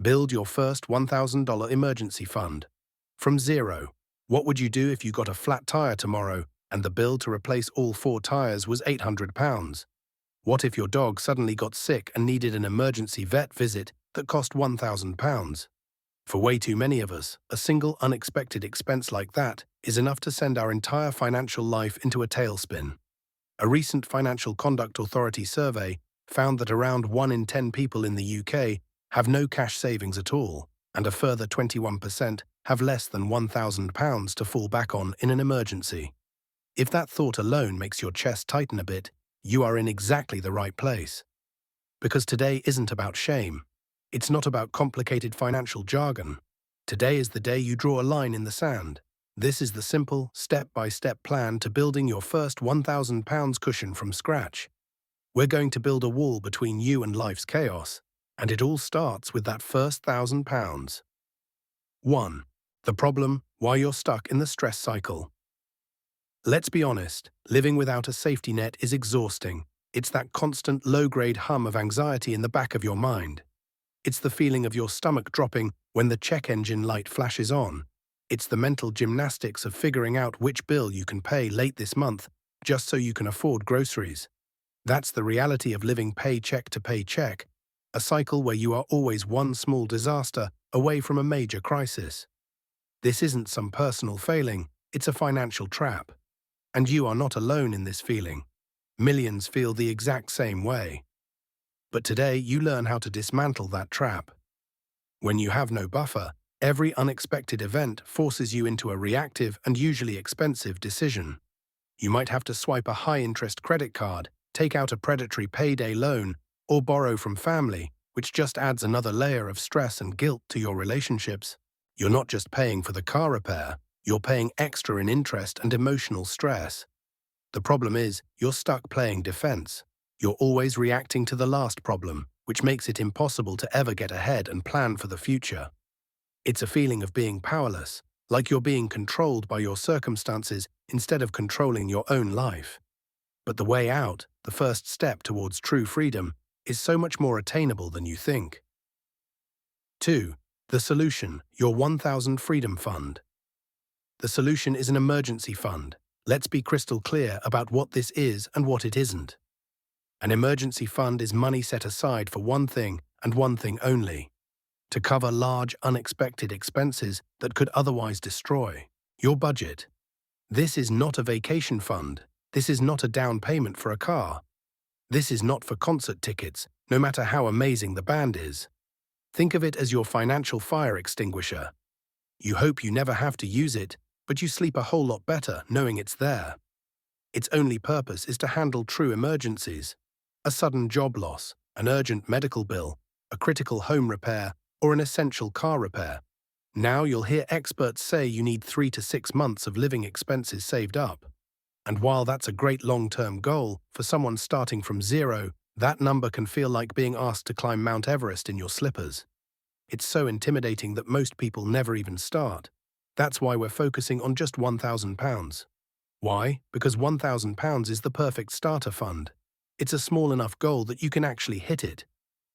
Build your first $1,000 emergency fund. From zero, what would you do if you got a flat tire tomorrow and the bill to replace all 4 tires was £800? What if your dog suddenly got sick and needed an emergency vet visit that cost £1,000? For way too many of us, a single unexpected expense like that is enough to send our entire financial life into a tailspin. A recent Financial Conduct Authority survey found that around 1 in 10 people in the UK have no cash savings at all, and a further 21% have less than £1,000 to fall back on in an emergency. If that thought alone makes your chest tighten a bit, you are in exactly the right place. Because today isn't about shame. It's not about complicated financial jargon. Today is the day you draw a line in the sand. This is the simple, step-by-step plan to building your first £1,000 cushion from scratch. We're going to build a wall between you and life's chaos, and it all starts with that first £1,000. 1. The problem, why you're stuck in the stress cycle. Let's be honest, living without a safety net is exhausting. It's that constant low-grade hum of anxiety in the back of your mind. It's the feeling of your stomach dropping when the check engine light flashes on. It's the mental gymnastics of figuring out which bill you can pay late this month just so you can afford groceries. That's the reality of living paycheck to paycheck, a cycle where you are always one small disaster away from a major crisis. This isn't some personal failing, it's a financial trap. And you are not alone in this feeling. Millions feel the exact same way. But today you learn how to dismantle that trap. When you have no buffer, every unexpected event forces you into a reactive and usually expensive decision. You might have to swipe a high-interest credit card, take out a predatory payday loan, or borrow from family, which just adds another layer of stress and guilt to your relationships. You're not just paying for the car repair, you're paying extra in interest and emotional stress. The problem is, you're stuck playing defense. You're always reacting to the last problem, which makes it impossible to ever get ahead and plan for the future. It's a feeling of being powerless, like you're being controlled by your circumstances instead of controlling your own life. But the way out, the first step towards true freedom, is so much more attainable than you think. 2. The solution, your 1,000 Freedom Fund. The solution is an emergency fund. Let's be crystal clear about what this is and what it isn't. An emergency fund is money set aside for one thing and one thing only: to cover large, unexpected expenses that could otherwise destroy your budget. This is not a vacation fund. This is not a down payment for a car. This is not for concert tickets, no matter how amazing the band is. Think of it as your financial fire extinguisher. You hope you never have to use it, but you sleep a whole lot better knowing it's there. Its only purpose is to handle true emergencies: a sudden job loss, an urgent medical bill, a critical home repair, or an essential car repair. Now you'll hear experts say you need 3 to 6 months of living expenses saved up. And while that's a great long-term goal for someone starting from zero, that number can feel like being asked to climb Mount Everest in your slippers. It's so intimidating that most people never even start. That's why we're focusing on just £1,000. Why? Because £1,000 is the perfect starter fund. It's a small enough goal that you can actually hit it,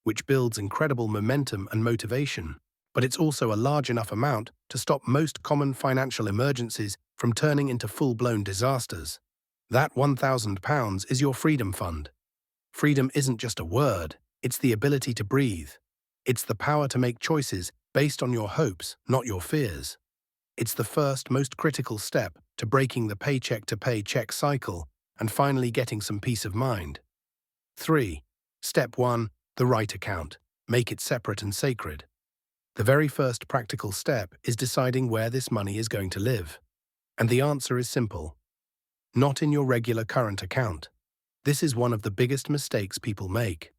which builds incredible momentum and motivation. But it's also a large enough amount to stop most common financial emergencies from turning into full-blown disasters. That £1,000 is your freedom fund. Freedom isn't just a word, it's the ability to breathe. It's the power to make choices based on your hopes, not your fears. It's the first, most critical step to breaking the paycheck-to-paycheck cycle and finally getting some peace of mind. 3. Step 1. The right account. Make it separate and sacred. The very first practical step is deciding where this money is going to live. And the answer is simple: not in your regular current account. This is one of the biggest mistakes people make.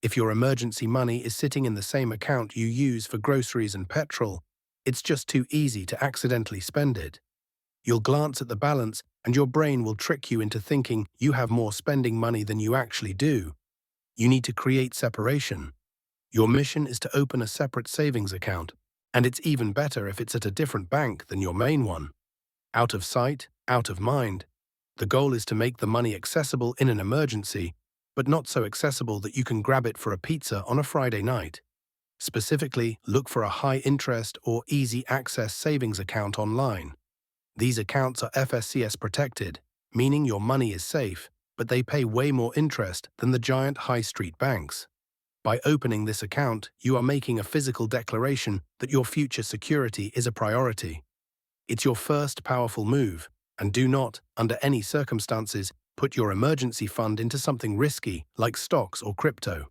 If your emergency money is sitting in the same account you use for groceries and petrol, it's just too easy to accidentally spend it. You'll glance at the balance and your brain will trick you into thinking you have more spending money than you actually do. You need to create separation. Your mission is to open a separate savings account, and it's even better if it's at a different bank than your main one. Out of sight, out of mind. The goal is to make the money accessible in an emergency, but not so accessible that you can grab it for a pizza on a Friday night. Specifically, look for a high-interest or easy-access savings account online. These accounts are FSCS protected, meaning your money is safe, but they pay way more interest than the giant high street banks. By opening this account, you are making a physical declaration that your future security is a priority. It's your first powerful move, and do not, under any circumstances, put your emergency fund into something risky like stocks or crypto.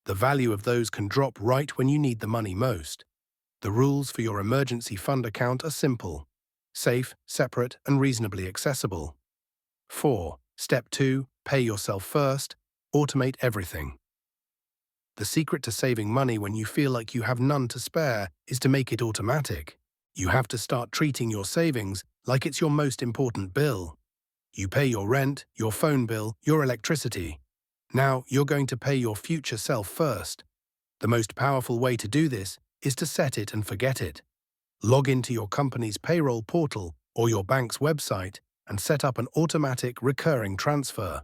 The value of those can drop right when you need the money most. The rules for your emergency fund account are simple: safe, separate, and reasonably accessible. 4. Step 2. Pay yourself first. Automate everything. The secret to saving money when you feel like you have none to spare is to make it automatic. You have to start treating your savings like it's your most important bill. You pay your rent, your phone bill, your electricity. Now you're going to pay your future self first. The most powerful way to do this is to set it and forget it. Log into your company's payroll portal or your bank's website and set up an automatic recurring transfer.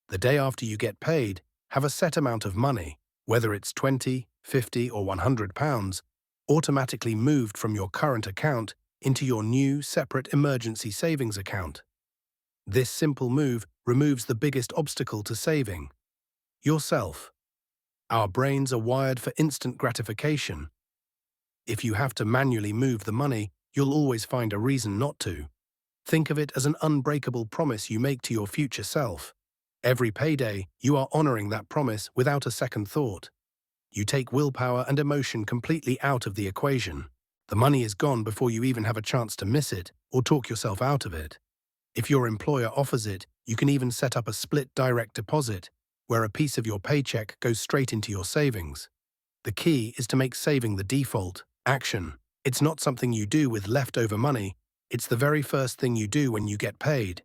The day after you get paid, have a set amount of money, whether it's 20, 50 or £100, automatically moved from your current account into your new separate emergency savings account. This simple move removes the biggest obstacle to saving: yourself. Our brains are wired for instant gratification. If you have to manually move the money, you'll always find a reason not to. Think of it as an unbreakable promise you make to your future self. Every payday, you are honoring that promise without a second thought. You take willpower and emotion completely out of the equation. The money is gone before you even have a chance to miss it or talk yourself out of it. If your employer offers it, you can even set up a split direct deposit, where a piece of your paycheck goes straight into your savings. The key is to make saving the default action. It's not something you do with leftover money, it's the very first thing you do when you get paid.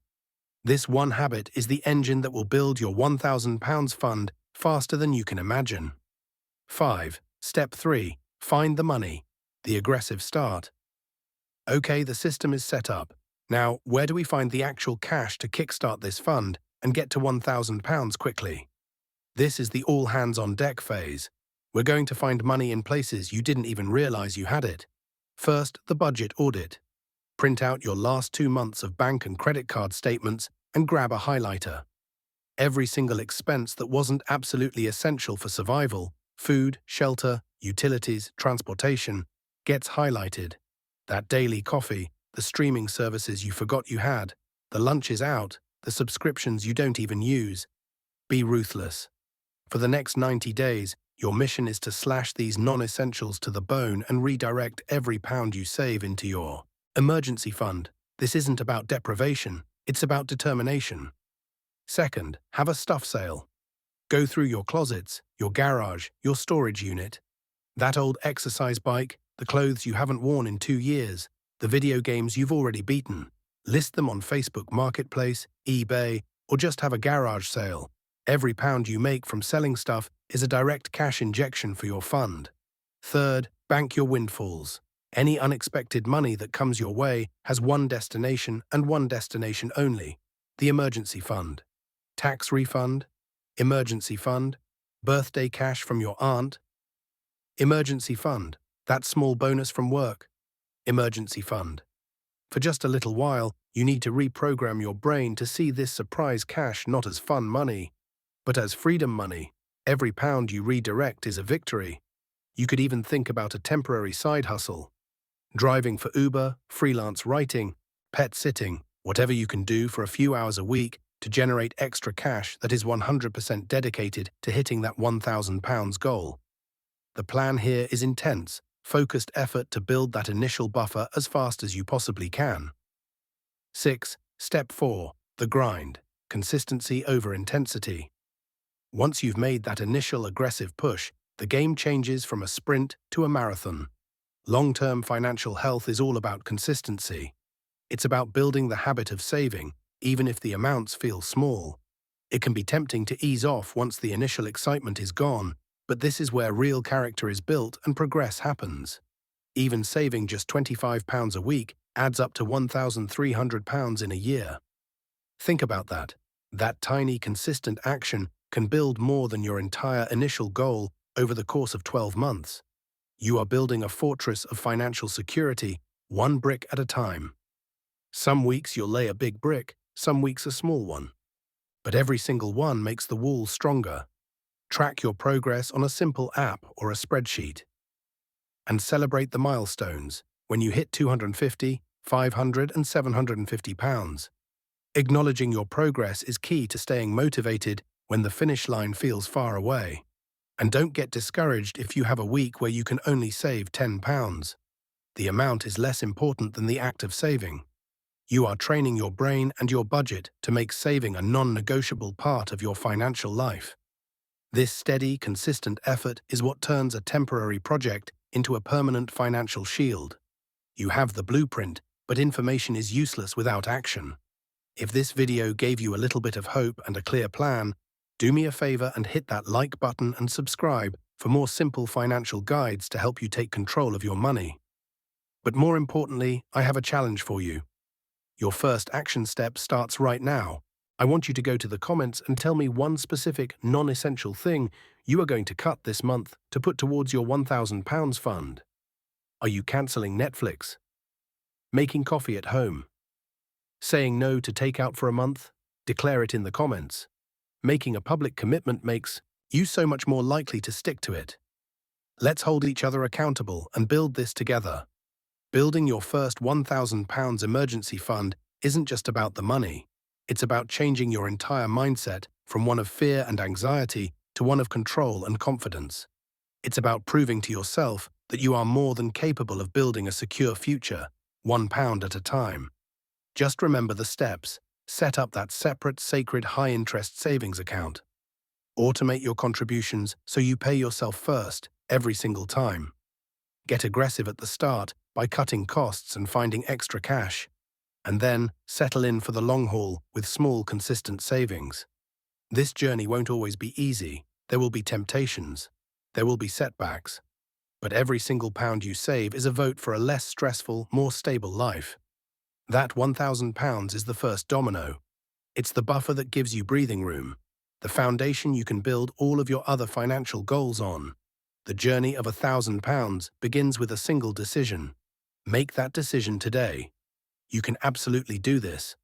This one habit is the engine that will build your £1,000 fund faster than you can imagine. 5. Step 3. Find the money. The aggressive start. Okay, the system is set up. Now, where do we find the actual cash to kickstart this fund and get to £1,000 quickly? This is the all-hands-on-deck phase. We're going to find money in places you didn't even realize you had it. First, the budget audit. Print out your last 2 months of bank and credit card statements and grab a highlighter. Every single expense that wasn't absolutely essential for survival, food, shelter, utilities, transportation, gets highlighted. That daily coffee, the streaming services you forgot you had, the lunches out, the subscriptions you don't even use. Be ruthless. For the next 90 days, your mission is to slash these non-essentials to the bone and redirect every pound you save into your emergency fund. This isn't about deprivation, it's about determination. Second, have a stuff sale. Go through your closets, your garage, your storage unit. That old exercise bike, the clothes you haven't worn in 2 years, the video games you've already beaten. List them on Facebook Marketplace, eBay, or just have a garage sale. Every pound you make from selling stuff is a direct cash injection for your fund. Third, bank your windfalls. Any unexpected money that comes your way has one destination and one destination only: the emergency fund. Tax refund, emergency fund, birthday cash from your aunt. Emergency fund, that small bonus from work. Emergency fund. For just a little while, you need to reprogram your brain to see this surprise cash not as fun money, but as freedom money. Every pound you redirect is a victory. You could even think about a temporary side hustle. Driving for Uber, freelance writing, pet sitting, whatever you can do for a few hours a week to generate extra cash that is 100% dedicated to hitting that £1,000 goal. The plan here is intense, focused effort to build that initial buffer as fast as you possibly can. 6. Step 4. The grind. Consistency over intensity. Once you've made that initial aggressive push, the game changes from a sprint to a marathon. Long-term financial health is all about consistency. It's about building the habit of saving, even if the amounts feel small. It can be tempting to ease off once the initial excitement is gone, but this is where real character is built and progress happens. Even saving just £25 a week adds up to £1,300 in a year. Think about that. That tiny, consistent action can build more than your entire initial goal over the course of 12 months. You are building a fortress of financial security, one brick at a time. Some weeks you'll lay a big brick, some weeks a small one. But every single one makes the wall stronger. Track your progress on a simple app or a spreadsheet. And celebrate the milestones when you hit 250, 500 and 750 pounds. Acknowledging your progress is key to staying motivated when the finish line feels far away. And don't get discouraged if you have a week where you can only save £10. The amount is less important than the act of saving. You are training your brain and your budget to make saving a non-negotiable part of your financial life. This steady, consistent effort is what turns a temporary project into a permanent financial shield. You have the blueprint, but information is useless without action. If this video gave you a little bit of hope and a clear plan, do me a favor and hit that like button and subscribe for more simple financial guides to help you take control of your money. But more importantly, I have a challenge for you. Your first action step starts right now. I want you to go to the comments and tell me one specific, non-essential thing you are going to cut this month to put towards your £1,000 fund. Are you cancelling Netflix? Making coffee at home? Saying no to takeout for a month? Declare it in the comments. Making a public commitment makes you so much more likely to stick to it. Let's hold each other accountable and build this together. Building your first £1,000 emergency fund isn't just about the money. It's about changing your entire mindset from one of fear and anxiety to one of control and confidence. It's about proving to yourself that you are more than capable of building a secure future, £1 at a time. Just remember the steps. Set up that separate, sacred, high-interest savings account. Automate your contributions so you pay yourself first, every single time. Get aggressive at the start by cutting costs and finding extra cash. And then settle in for the long haul with small, consistent savings. This journey won't always be easy. There will be temptations. There will be setbacks. But every single pound you save is a vote for a less stressful, more stable life. That £1,000 is the first domino. It's the buffer that gives you breathing room, the foundation you can build all of your other financial goals on. The journey of £1,000 begins with a single decision. Make that decision today. You can absolutely do this.